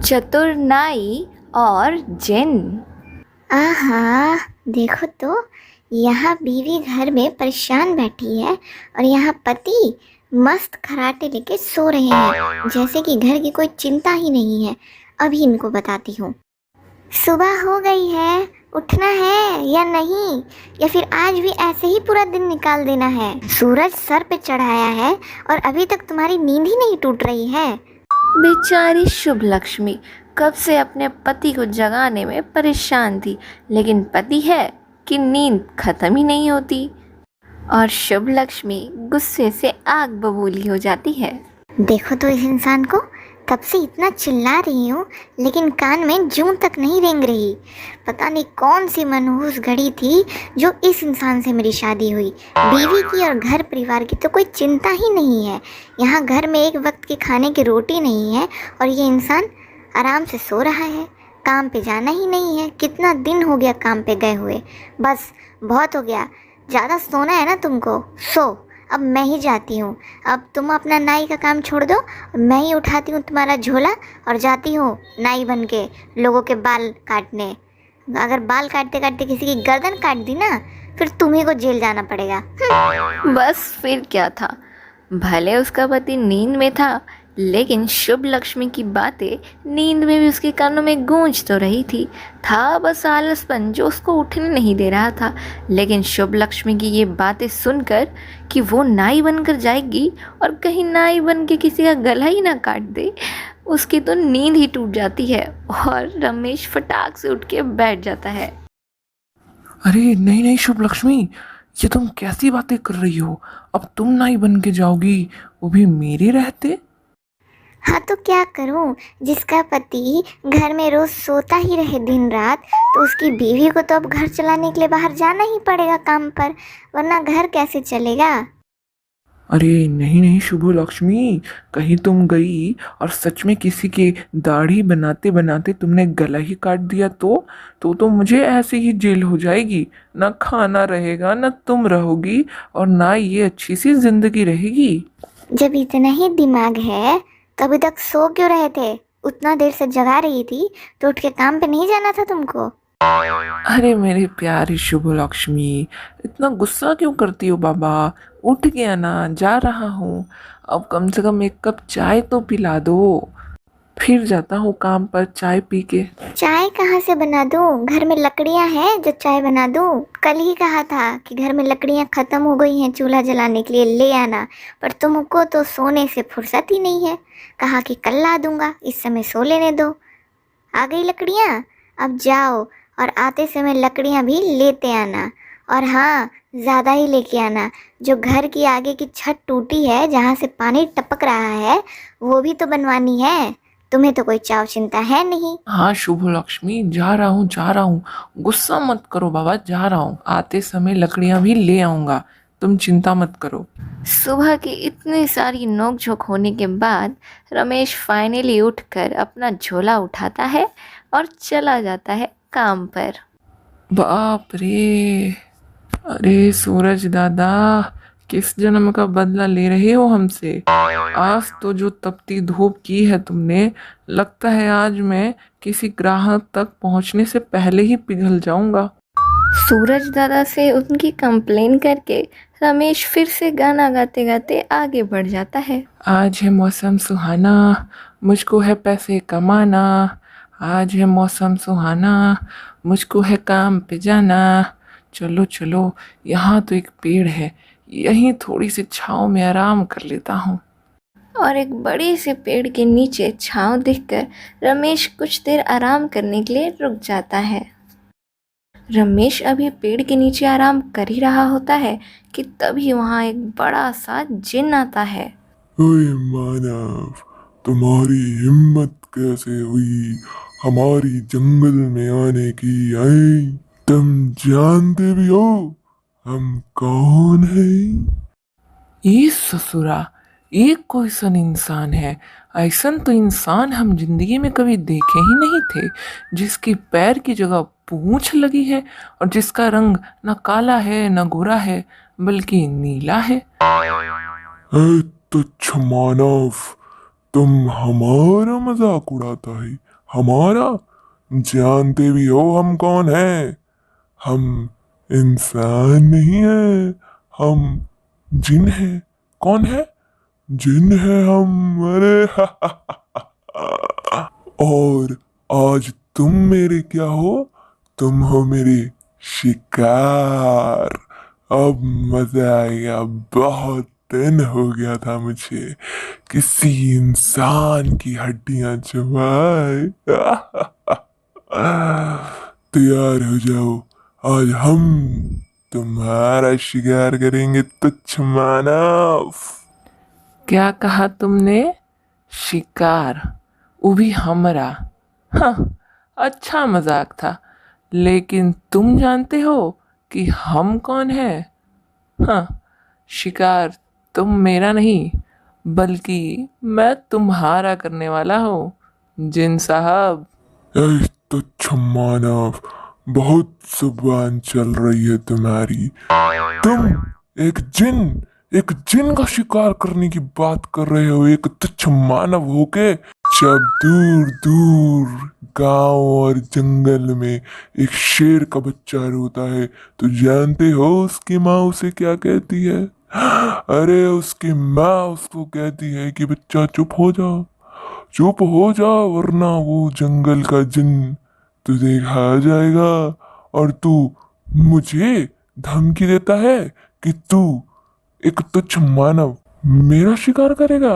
चतुर नाई और जिन। आहा, देखो तो यहाँ बीवी घर में परेशान बैठी है और यहाँ पति मस्त खराटे लेके सो रहे हैं, जैसे कि घर की कोई चिंता ही नहीं है। अभी इनको बताती हूँ। सुबह हो गई है, उठना है या नहीं, या फिर आज भी ऐसे ही पूरा दिन निकाल देना है? सूरज सर पे चढ़ाया है और अभी तक तुम्हारी नींद ही नहीं टूट रही है। बेचारी शुभ लक्ष्मी कब से अपने पति को जगाने में परेशान थी, लेकिन पति है कि नींद खत्म ही नहीं होती और शुभ लक्ष्मी गुस्से से आग बबूली हो जाती है। देखो तो इस इंसान को, तब से इतना चिल्ला रही हूँ लेकिन कान में जूं तक नहीं रेंग रही। पता नहीं कौन सी मनहूस घड़ी थी जो इस इंसान से मेरी शादी हुई। बीवी की और घर परिवार की तो कोई चिंता ही नहीं है। यहाँ घर में एक वक्त के खाने की रोटी नहीं है और ये इंसान आराम से सो रहा है। काम पे जाना ही नहीं है। कितना दिन हो गया काम पे गए हुए। बस बहुत हो गया, ज़्यादा सोना है ना तुमको, सो। अब मैं ही जाती हूँ। अब तुम अपना नाई का काम छोड़ दो और मैं ही उठाती हूँ तुम्हारा झोला और जाती हूँ नाई बन के लोगों के बाल काटने। अगर बाल काटते काटते किसी की गर्दन काट दी ना, फिर तुम्ही को जेल जाना पड़ेगा। बस फिर क्या था, भले उसका पति नींद में था, लेकिन शुभ लक्ष्मी की बातें नींद में भी उसके कानों में गूंज तो रही थी। था बस आलसपन जो उसको उठने नहीं दे रहा था। लेकिन शुभ लक्ष्मी की ये बातें सुनकर कि वो नाई बनकर जाएगी और कहीं नाई बन के किसी का गला ही ना काट दे, उसकी तो नींद ही टूट जाती है और रमेश फटाक से उठ के बैठ जाता है। अरे नहीं नहीं शुभ लक्ष्मी, ये तुम कैसी बातें कर रही हो? अब तुम नाई बन के जाओगी, वो भी मेरे रहते? हाँ तो क्या करूँ, जिसका पति घर में रोज सोता ही रहे दिन रात, तो उसकी बीवी को तो अब घर चलाने के लिए बाहर जाना ही पड़ेगा काम पर, वरना घर कैसे चलेगा। अरे नहीं नहीं शुभ लक्ष्मी, कहीं तुम गई और सच में किसी की दाढ़ी बनाते बनाते तुमने गला ही काट दिया तो मुझे ऐसे ही जेल हो जाएगी। ना खाना रहेगा, ना तुम रहोगी, और ना ये अच्छी सी जिंदगी रहेगी। जब इतना ही दिमाग है तो अभी तक सो क्यों रहे थे? उतना देर से जगा रही थी तो उठ के काम पे नहीं जाना था तुमको? अरे मेरी प्यारी शुभ लक्ष्मी, इतना गुस्सा क्यों करती हो बाबा? उठ गया ना, जा रहा हूँ। अब कम से कम एक कप चाय तो पिला दो, फिर जाता हूँ काम पर चाय पी के। चाय कहाँ से बना दूँ? घर में लकड़ियाँ हैं जो चाय बना दूँ? कल ही कहा था कि घर में लकड़ियाँ ख़त्म हो गई हैं चूल्हा जलाने के लिए, ले आना, पर तुमको तो सोने से फुर्सत ही नहीं है। कहा कि कल ला दूँगा, इस समय सो लेने दो। आ गई लकड़ियाँ, अब जाओ और आते समय लकड़ियाँ भी लेते आना। और हाँ, ज़्यादा ही लेके आना। जो घर की आगे की छत टूटी है जहाँ से पानी टपक रहा है, वो भी तो बनवानी है। तुम्हें तो कोई चाव चिंता है नहीं। हाँ शुभ लक्ष्मी, जा रहा हूँ जा रहा हूँ, गुस्सा मत करो बाबा, जा रहा हूँ। आते समय लकड़ियाँ भी ले आऊँगा, तुम चिंता मत करो। सुबह की इतनी सारी नोकझोंक होने के बाद रमेश फाइनली उठकर अपना झोला उठाता है और चला जाता है काम पर। बाप रे, अरे सूरज दादा, किस जन्म का बदला ले रहे हो हमसे? आज तो जो तपती धूप की है तुमने, लगता है आज मैं किसी ग्राहक तक पहुंचने से पहले ही पिघल जाऊंगा। सूरज दादा से उनकी कंप्लेन करके रमेश फिर से गाना गाते गाते आगे बढ़ जाता है। आज है मौसम सुहाना, मुझको है पैसे कमाना। आज है मौसम सुहाना, मुझको है काम पे जाना। चलो चलो, यहाँ तो एक पेड़ है, यहीं थोड़ी सी छाँव में आराम कर लेता हूँ। और एक बड़े से पेड़ के नीचे छांव देखकर रमेश कुछ देर आराम करने के लिए रुक जाता है। रमेश अभी पेड़ के नीचे आराम कर ही रहा होता है कि तभी वहाँ एक बड़ा सा जिन आता है। ओए मानव, तुम्हारी हिम्मत कैसे हुई हमारी जंगल में आने की? आई, तुम जानते भी हो हम कौन हैं? ये ससुरा, एक कोई सन इंसान है। ऐसन तो इंसान हम जिंदगी में कभी देखे ही नहीं थे, जिसकी पैर की जगह पूंछ लगी है और जिसका रंग न काला है न गोरा है, बल्कि नीला है। ऐ तुच्छ मानव, तुम हमारा मजाक उड़ाता है? हमारा? जानते भी हो हम कौन हैं? हम इंसान नहीं हैं, हम जिन हैं। कौन है? जिन है हम। अरे और आज तुम मेरे क्या हो? तुम हो मेरे शिकार। अब मजा आएगा। बहुत दिन हो गया था मुझे किसी इंसान की हड्डियां चबाए। तैयार हो जाओ, आज हम तुम्हारा शिकार करेंगे तुच्छ मानव। क्या कहा तुमने? शिकार? वो भी हमरा? हाँ, अच्छा मजाक था। लेकिन तुम जानते हो कि हम कौन हैं? हाँ, शिकार तुम मेरा नहीं, बल्कि मैं तुम्हारा करने वाला हूँ, जिन साहब। ऐ तुच्छ मानव, बहुत जुबान चल रही है तुम्हारी। तुम एक जिन का शिकार करने की बात कर रहे हो, एक तुच्छ मानव होके। जब दूर दूर गांव और जंगल में एक शेर का बच्चा रोता है, तो जानते हो उसकी माँ उसे क्या कहती है? अरे उसकी माँ उसको कहती है कि बच्चा चुप हो जाओ, चुप हो जा, वरना वो जंगल का जिन तुझे खा जाएगा। और तू मुझे धमकी देता है कि तू एक तुच्छ मानव मेरा शिकार करेगा?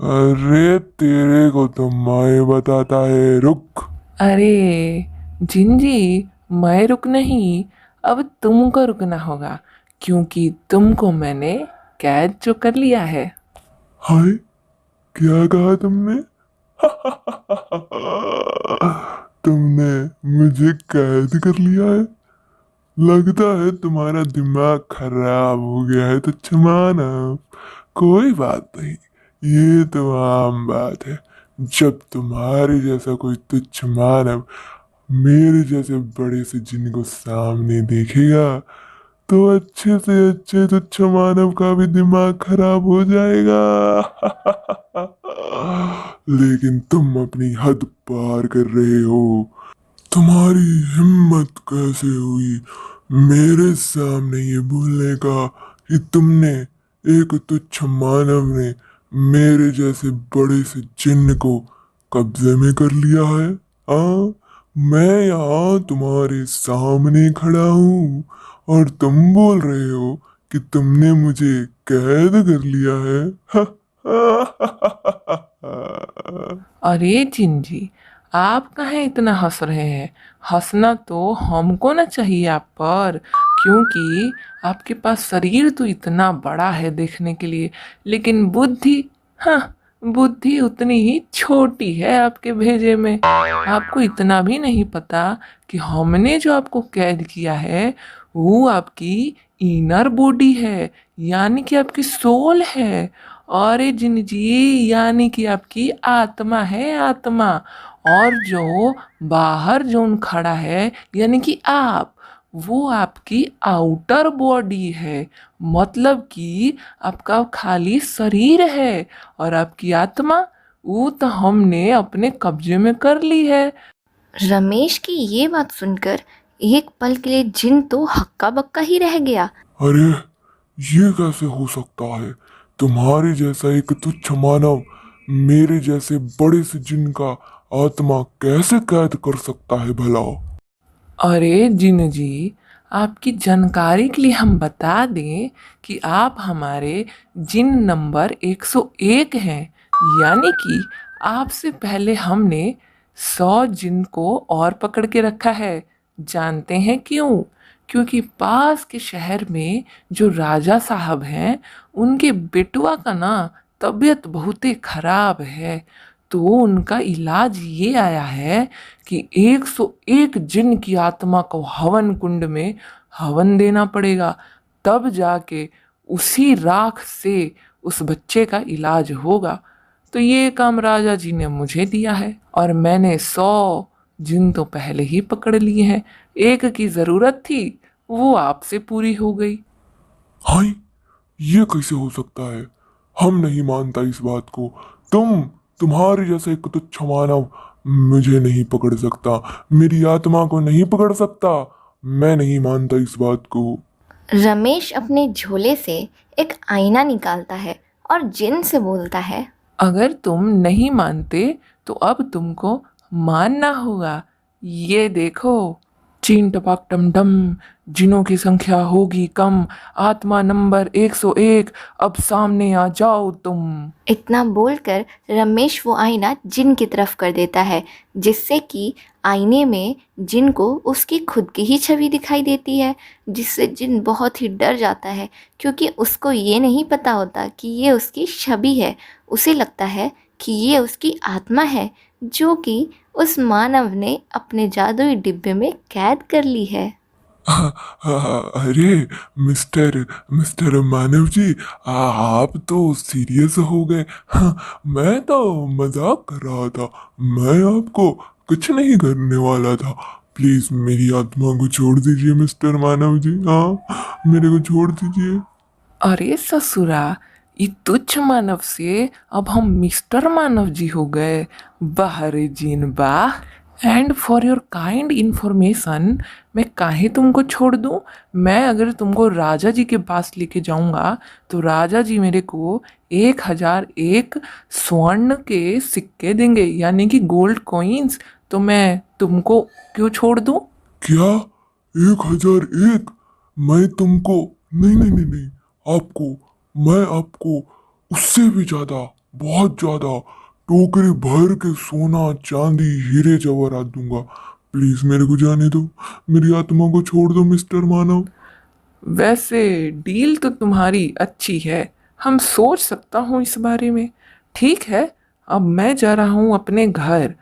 अरे तेरे को तो मैं बताता है, रुक। अरे जिन जी, मैं रुक नहीं, अब तुमको रुकना होगा, क्योंकि तुमको मैंने कैद जो कर लिया है। हाय, क्या कहा तुमने? तुमने मुझे कैद कर लिया है? लगता है तुम्हारा दिमाग खराब हो गया है तुच्छ मानव। कोई बात नहीं, ये तो आम बात है। जब तुम्हारे जैसा कोई तुच्छ मानव मेरे जैसे बड़े से जिन को सामने देखेगा, तो अच्छे से अच्छे तुच्छ मानव का भी दिमाग खराब हो जाएगा। लेकिन तुम अपनी हद पार कर रहे हो। तुम्हारी हिम्मत कैसे हुई मेरे सामने ये बोलने का कि तुमने एक तुच्छ मानव ने मेरे जैसे बड़े से जिन्न को कब्जे में कर लिया है? हाँ, मैं यहाँ तुम्हारे सामने खड़ा हूँ और तुम बोल रहे हो कि तुमने मुझे कैद कर लिया है। अरे जिन जी, आप कहाँ इतना हंस रहे हैं? हंसना तो हमको ना चाहिए आप पर, क्योंकि आपके पास शरीर तो इतना बड़ा है देखने के लिए, लेकिन बुद्धि, हाँ, बुद्धि उतनी ही छोटी है आपके भेजे में। आपको इतना भी नहीं पता कि हमने जो आपको कैद किया है वो आपकी इनर बॉडी है, यानी कि आपकी सोल है। और ये जिन जी, यानी कि आपकी आत्मा है, आत्मा। और जो बाहर जोन खड़ा है, यानी कि आप, वो आपकी आउटर बॉडी है। मतलब कि आपका खाली शरीर है, और आपकी आत्मा, वो तो हमने अपने कब्जे में कर ली है। रमेश की ये बात सुनकर एक पल के लिए जिन तो हक्का बक्का ही रह गया। अरे ये कैसे हो सकता है? तुम्हारे जैसा एक तुच्छ मानव मेरे जैसे बड़े से जिन का आत्मा कैसे कैद कर सकता है भला? अरे जिन जी, आपकी जानकारी के लिए हम बता दें कि आप हमारे जिन नंबर 101 हैं, यानी कि आपसे पहले हमने 100 जिन को और पकड़ के रखा है। जानते हैं क्यों? क्योंकि पास के शहर में जो राजा साहब हैं, उनके बेटुआ का ना तबीयत बहुत ही खराब है। तो उनका इलाज ये आया है कि 101 जिन की आत्मा को हवन कुंड में हवन देना पड़ेगा, तब जाके उसी राख से उस बच्चे का इलाज होगा। तो ये काम राजा जी ने मुझे दिया है, और मैंने 100 जिन तो पहले ही पकड़ लिए हैं। एक की जरूरत थी, वो आपसे पूरी हो गई। हाय, ये कैसे हो सकता है? हम नहीं मानता इस बात को। तुम तुम्हारे जैसा एक तुच्छ मानव मुझे नहीं पकड़ सकता, मेरी आत्मा को नहीं पकड़ सकता। मैं नहीं मानता इस बात को। रमेश अपने झोले से एक आईना निकालता है और जिन से बोलता है, अगर तुम नहीं मानते तो अब तुमको मानना होगा। ये देखो, चीन टपाक टम डम, जिनों की संख्या होगी कम, आत्मा नंबर 101, अब सामने आ जाओ तुम। इतना बोलकर रमेश वो आईना जिन की तरफ कर देता है, जिससे कि आईने में जिन को उसकी खुद की ही छवि दिखाई देती है, जिससे जिन बहुत ही डर जाता है क्योंकि उसको ये नहीं पता होता कि ये उसकी छवि है। उसे लगता है कि ये उसकी आत्मा है जो कि उस मानव ने अपने जादुई डिब्बे में कैद कर ली है। अरे मिस्टर मिस्टर मानव जी, आप तो सीरियस हो गए। मैं तो मजाक कर रहा था, मैं आपको कुछ नहीं करने वाला था। प्लीज मेरी आत्मा को छोड़ दीजिए मिस्टर मानव जी, हाँ मेरे को छोड़ दीजिए। अरे ससुरा, ये तुच्छ मानव से अब हम मिस्टर मानव जी हो गए। बाहरे जीन बाह। And for your kind information, मैं काहे तुमको छोड़ दूं? मैं अगर तुमको राजा जी के पास लेके जाऊंगा तो राजा जी मेरे को 1001 स्वर्ण के सिक्के देंगे, यानी कि गोल्ड कॉइन्स। तो मैं तुमको क्यों छोड़ दूं? क्या 1001? मैं तुमको, नहीं नहीं नहीं नहीं, आपको, मैं आपको उससे भी ज्यादा, बहुत ज्यादा टोकरी भर के सोना चांदी हीरे जवाहरात दूंगा। प्लीज मेरे को जाने दो, मेरी आत्मा को छोड़ दो मिस्टर मानव। वैसे डील तो तुम्हारी अच्छी है, हम सोच सकता हूँ इस बारे में। ठीक है, अब मैं जा रहा हूँ अपने घर।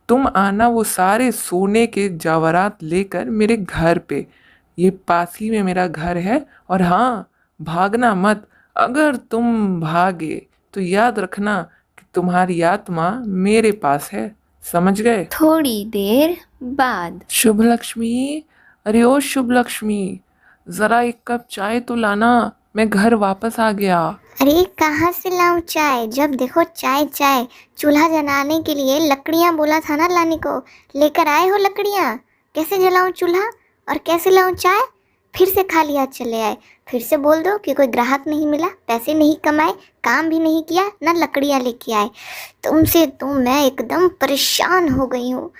तुम आना वो सारे सोने के जवाहरात लेकर मेरे घर पे। ये पास ही में मेरा घर है। और हाँ, भागना मत। अगर तुम भागे तो याद रखना कि तुम्हारी आत्मा मेरे पास है। समझ गए? थोड़ी देर बाद शुभ लक्ष्मी, अरे ओ शुभ लक्ष्मी, जरा एक कप चाय तो लाना, मैं घर वापस आ गया। अरे कहाँ से लाऊं चाय? जब देखो चाय चाय। चूल्हा जलाने के लिए लकड़ियाँ बोला था ना लाने को, लेकर आए हो लकड़ियाँ? कैसे जलाऊं चूल्हा और कैसे लाऊं चाय? फिर से खाली हाथ चले आए। फिर से बोल दो कि कोई ग्राहक नहीं मिला, पैसे नहीं कमाए, काम भी नहीं किया, ना लकड़ियाँ लेके आए। तुमसे तो मैं एकदम परेशान हो गई हूँ।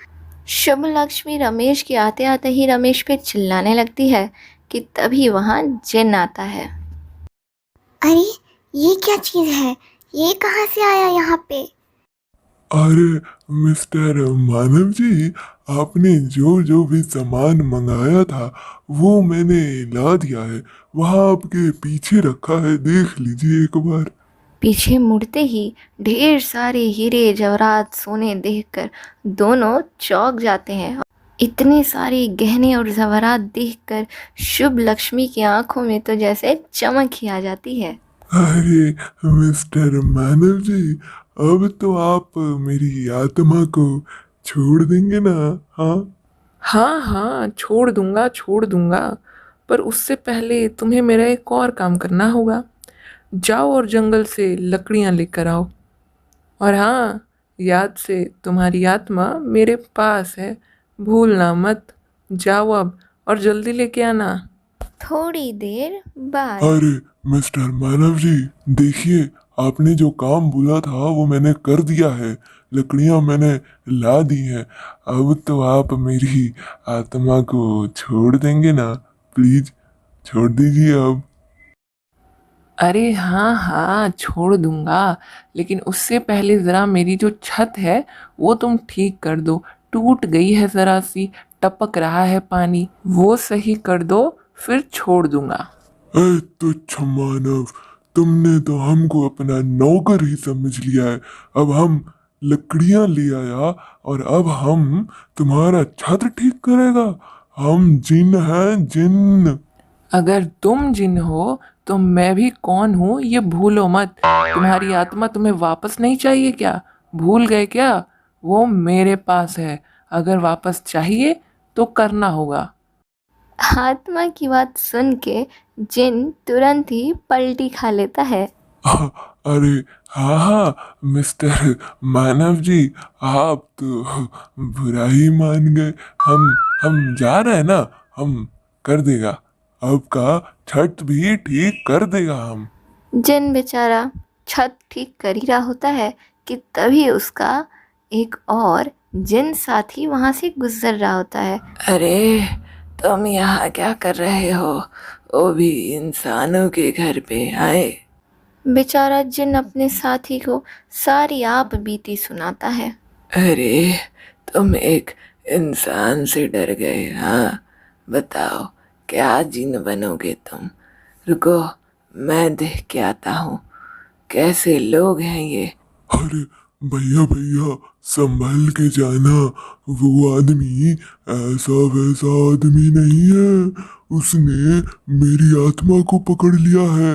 शुभ लक्ष्मी रमेश के आते आते ही रमेश पे चिल्लाने लगती है कि तभी वहाँ जिन आता है। अरे ये क्या चीज़ है? ये कहाँ से आया यहाँ पे? अरे मिस्टर मानव जी, आपने जो जो भी सामान मंगाया था वो मैंने ला दिया है, वहाँ आपके पीछे रखा है, देख लीजिए एक बार। पीछे मुड़ते ही ढेर सारे हीरे जवाहरात सोने देखकर दोनों चौंक जाते हैं। इतने सारे गहने और जवाहरात देखकर शुभ लक्ष्मी की आंखों में तो जैसे चमक ही आ जाती है। अरे मिस्टर मानव जी, अब तो आप मेरी आत्मा को छोड़ देंगे ना? हाँ हाँ हाँ, छोड़ दूंगा छोड़ दूंगा, पर उससे पहले तुम्हें मेरा एक और काम करना होगा। जाओ और जंगल से लकड़ियाँ लेकर आओ। और हाँ, याद से तुम्हारी आत्मा मेरे पास है, भूलना मत। जाओ अब और जल्दी लेके आना। थोड़ी देर बाद अरे मिस्टर मानव जी, देखिए आपने जो काम बोला था वो मैंने कर दिया है, लकड़ियां मैंने ला दी हैं। अब तो आप मेरी आत्मा को छोड़ देंगे ना? प्लीज छोड़ दीजिए अब। अरे हाँ हाँ, छोड़ दूंगा, लेकिन उससे पहले ज़रा मेरी जो छत है वो तुम ठीक कर दो। टूट गई है ज़रा सी, टपक रहा है पानी, वो सही कर दो, फिर छोड़ दूंगा। ए तुच्छ मानव, तुमने तो हमको अपना नौकर ही समझ लिया है। अब हम लकड़ियां ले आया और अब हम तुम्हारा छत ठीक करेगा? हम जिन हैं, जिन। अगर तुम जिन हो तो मैं भी कौन हूँ ये भूलो मत। तुम्हारी आत्मा तुम्हें वापस नहीं चाहिए क्या? भूल गए क्या? वो मेरे पास है, अगर वापस चाहिए तो करना होगा। आत्मा की बात सुन के जिन तुरंत ही पलटी खा लेता है। अरे हाँ हाँ मिस्टर मानव जी, आप तो बुरा ही मान गए। हम जा रहे हैं ना, हम कर देगा, आपका छत भी ठीक कर देगा हम। जिन बेचारा छत ठीक कर ही रहा होता है कि तभी उसका एक और जिन साथी वहां से गुजर रहा होता है। अरे तुम यहाँ क्या कर रहे हो? वो भी इंसानों के घर पे आए। बेचारा जिन अपने साथी को सारी आप बीती सुनाता है। अरे तुम एक इंसान से डर गए, हाँ? बताओ क्या जिन बनोगे तुम? रुको, मैं देख के आता हूँ कैसे लोग हैं ये। अरे भैया भैया, संभल के जाना, वो आदमी ऐसा वैसा आदमी नहीं है। उसने मेरी आत्मा को पकड़ लिया है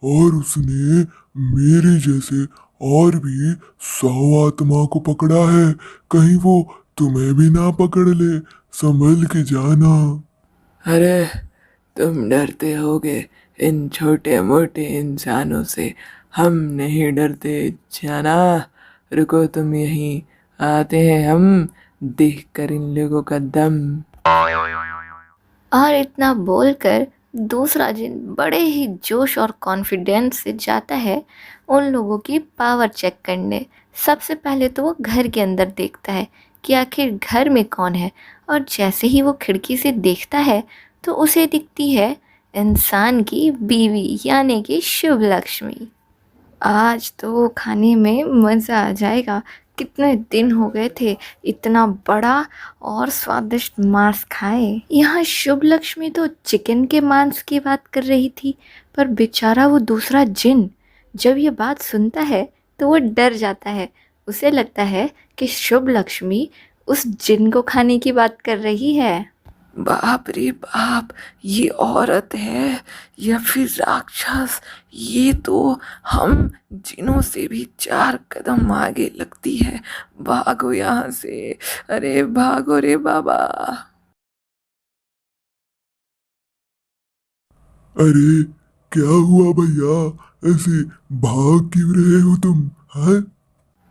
और उसने मेरे जैसे और भी 100 आत्मा को पकड़ा है। कहीं वो तुम्हें भी ना पकड़ ले, संभल के जाना। अरे तुम डरते होगे इन छोटे मोटे इंसानों से, हम नहीं डरते, जाना। रुको तुम यहीं, आते हैं हम, देख कर इन लोगों का दम। और इतना बोलकर दूसरा जिन बड़े ही जोश और कॉन्फिडेंस से जाता है उन लोगों की पावर चेक करने। सबसे पहले तो वो घर के अंदर देखता है कि आखिर घर में कौन है, और जैसे ही वो खिड़की से देखता है तो उसे दिखती है इंसान की बीवी यानी कि शुभ लक्ष्मी। आज तो खाने में मज़ा आ जाएगा। कितने दिन हो गए थे इतना बड़ा और स्वादिष्ट मांस खाए। यहाँ शुभ लक्ष्मी तो चिकन के मांस की बात कर रही थी, पर बेचारा वो दूसरा जिन जब ये बात सुनता है तो वो डर जाता है। उसे लगता है कि शुभ लक्ष्मी उस जिन को खाने की बात कर रही है। बाप रे बाप, ये औरत है या फिर राक्षस? ये तो हम जिनों से भी 4 कदम आगे लगती है। भागो यहाँ से, अरे भागो रे बाबा। अरे क्या हुआ भैया, ऐसे भाग क्यों रहे हो तुम, हाँ?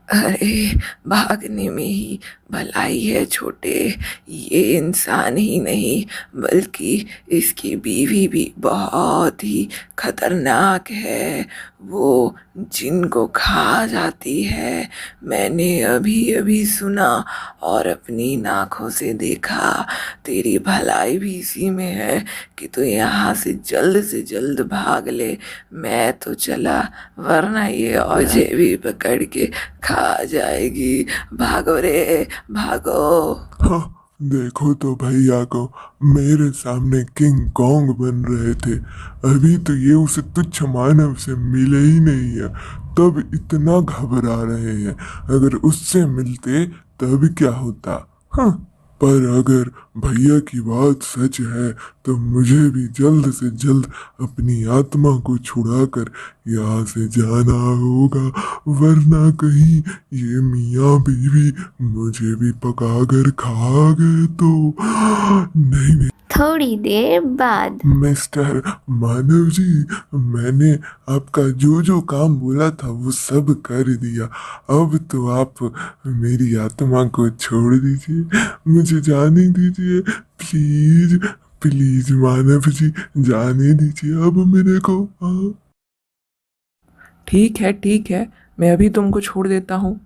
अरे भागने में ही भलाई है छोटे। ये इंसान ही नहीं बल्कि इसकी बीवी भी बहुत ही खतरनाक है। वो जिनको खा जाती है। मैंने अभी अभी सुना और अपनी आँखों से देखा। तेरी भलाई भी इसी में है कि तू यहाँ से जल्द भाग ले। मैं तो चला, वरना ये मुझे भी पकड़ के खा जाएगी। भागो रे भागो। हाँ, देखो तो भैया को, मेरे सामने किंग कॉन्ग बन रहे थे। अभी तो ये उसे तुच्छ मानव से मिले ही नहीं है, तब इतना घबरा रहे हैं। अगर उससे मिलते तब क्या होता। हाँ, पर अगर भैया की बात सच है तो मुझे भी जल्द से जल्द अपनी आत्मा को छुड़ाकर यहाँ से जाना होगा, वरना कहीं ये मियाँ बीवी मुझे भी पका कर खा गए तो। नहीं नहीं थोड़ी देर बाद मिस्टर मानव जी, मैंने आपका जो जो काम बोला था वो सब कर दिया। अब तो आप मेरी आत्मा को छोड़ दीजिए, मुझे जाने दीजिए, प्लीज प्लीज मानव जी, जाने दीजिए अब मेरे को। हाँ ठीक है, मैं अभी तुमको छोड़ देता हूँ।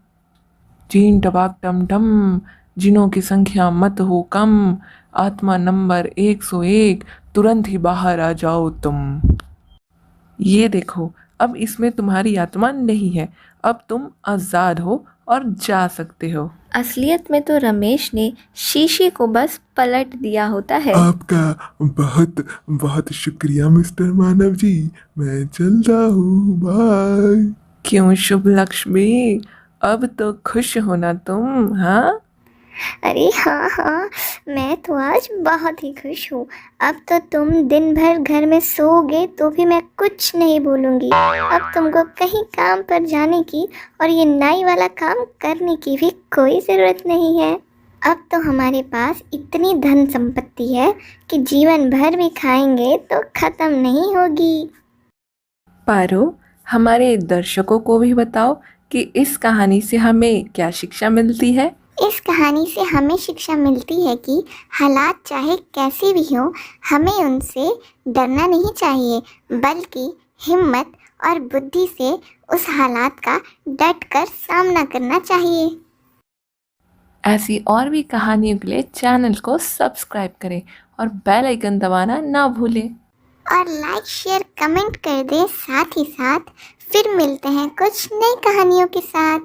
चीन टबाक टम टम, जिनों की संख्या मत हो कम, आत्मा नंबर 101, तुरंत ही बाहर आ जाओ तुम। ये देखो, अब इसमें तुम्हारी आत्मा नहीं है, अब तुम आज़ाद हो और जा सकते हो। असलियत में तो रमेश ने शीशे को बस पलट दिया होता है। आपका बहुत बहुत शुक्रिया मिस्टर मानव जी, मैं चलता हूँ, बाय। क्यों शुभ लक्ष्मी, अब तो खुश हो ना तुम, हाँ? अरे हाँ हाँ, मैं तो आज बहुत ही खुश हूँ। अब तो तुम दिन भर घर में सोओगे तो भी मैं कुछ नहीं बोलूँगी। अब तुमको कहीं काम पर जाने की और ये नाई वाला काम करने की भी कोई ज़रूरत नहीं है। अब तो हमारे पास इतनी धन संपत्ति है कि जीवन भर भी खाएंगे तो ख़त्म नहीं होगी। पारो, हमारे दर्शकों को भी बताओ कि इस कहानी से हमें क्या शिक्षा मिलती है। इस कहानी से हमें शिक्षा मिलती है कि हालात चाहे कैसे भी हो, हमें उनसे डरना नहीं चाहिए, बल्कि हिम्मत और बुद्धि से उस हालात का डट कर सामना करना चाहिए। ऐसी और भी कहानियों के लिए चैनल को सब्सक्राइब करें और बेल आइकन दबाना ना भूलें। और लाइक शेयर कमेंट कर दें, साथ ही साथ फिर मिलते हैं कुछ नई कहानियों के साथ।